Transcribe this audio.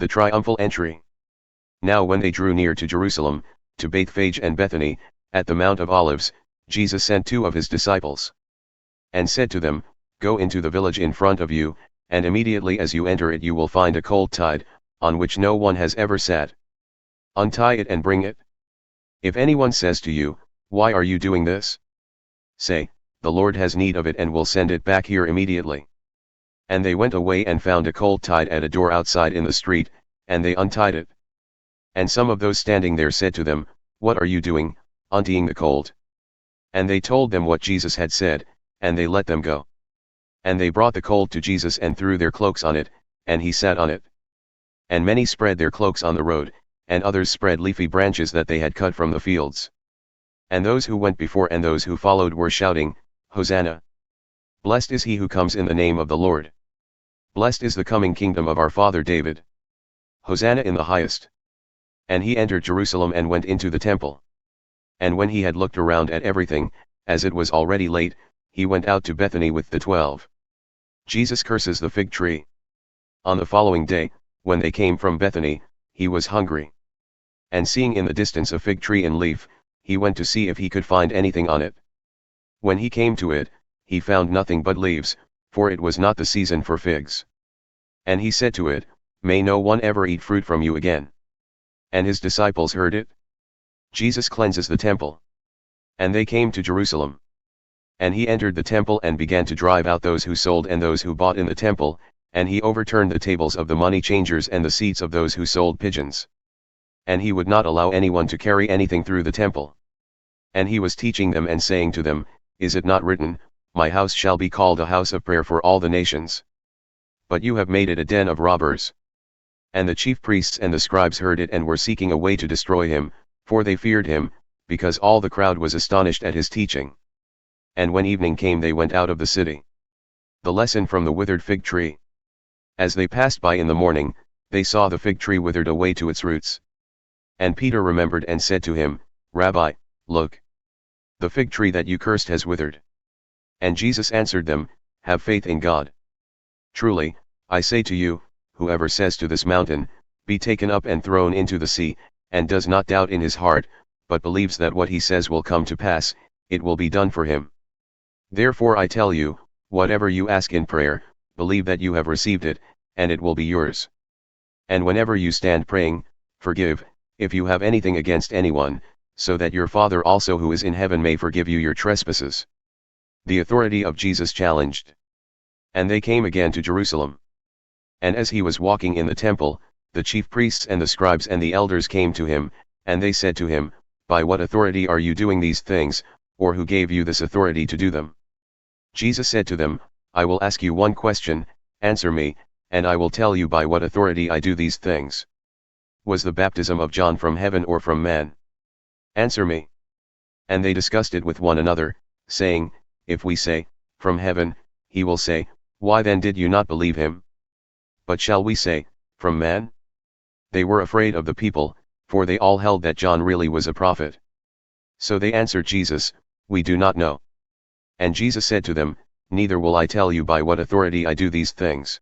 The Triumphal Entry. Now when they drew near to Jerusalem, to Bethphage and Bethany, at the Mount of Olives, Jesus sent 2 of his disciples, and said to them, Go into the village in front of you, and immediately as you enter it you will find a colt tied, on which no one has ever sat. Untie it and bring it. If anyone says to you, Why are you doing this? Say, The Lord has need of it and will send it back here immediately. And they went away and found a colt tied at a door outside in the street, and they untied it. And some of those standing there said to them, What are you doing, untying the colt? And they told them what Jesus had said, and they let them go. And they brought the colt to Jesus and threw their cloaks on it, and he sat on it. And many spread their cloaks on the road, and others spread leafy branches that they had cut from the fields. And those who went before and those who followed were shouting, Hosanna! Blessed is he who comes in the name of the Lord. Blessed is the coming kingdom of our father David. Hosanna in the highest. And he entered Jerusalem and went into the temple. And when he had looked around at everything, as it was already late, he went out to Bethany with the 12. Jesus curses the fig tree. On the following day, when they came from Bethany, he was hungry. And seeing in the distance a fig tree in leaf, he went to see if he could find anything on it. When he came to it, he found nothing but leaves, for it was not the season for figs. And he said to it, May no one ever eat fruit from you again. And his disciples heard it. Jesus cleanses the temple. And they came to Jerusalem. And he entered the temple and began to drive out those who sold and those who bought in the temple, and he overturned the tables of the money changers and the seats of those who sold pigeons. And he would not allow anyone to carry anything through the temple. And he was teaching them and saying to them, Is it not written, My house shall be called a house of prayer for all the nations? But you have made it a den of robbers. And the chief priests and the scribes heard it and were seeking a way to destroy him, for they feared him, because all the crowd was astonished at his teaching. And when evening came they went out of the city. The lesson from the withered fig tree. As they passed by in the morning, they saw the fig tree withered away to its roots. And Peter remembered and said to him, Rabbi, look! The fig tree that you cursed has withered. And Jesus answered them, Have faith in God. Truly, I say to you, whoever says to this mountain, Be taken up and thrown into the sea, and does not doubt in his heart, but believes that what he says will come to pass, it will be done for him. Therefore I tell you, whatever you ask in prayer, believe that you have received it, and it will be yours. And whenever you stand praying, forgive, if you have anything against anyone, so that your Father also who is in heaven may forgive you your trespasses. The authority of Jesus challenged. And they came again to Jerusalem. And as he was walking in the temple, the chief priests and the scribes and the elders came to him, and they said to him, By what authority are you doing these things, or who gave you this authority to do them? Jesus said to them, I will ask you one question, answer me, and I will tell you by what authority I do these things. Was the baptism of John from heaven or from man? Answer me. And they discussed it with one another, saying, If we say, From heaven, he will say, Why then did you not believe him? But shall we say, From man? They were afraid of the people, for they all held that John really was a prophet. So they answered Jesus, We do not know. And Jesus said to them, Neither will I tell you by what authority I do these things.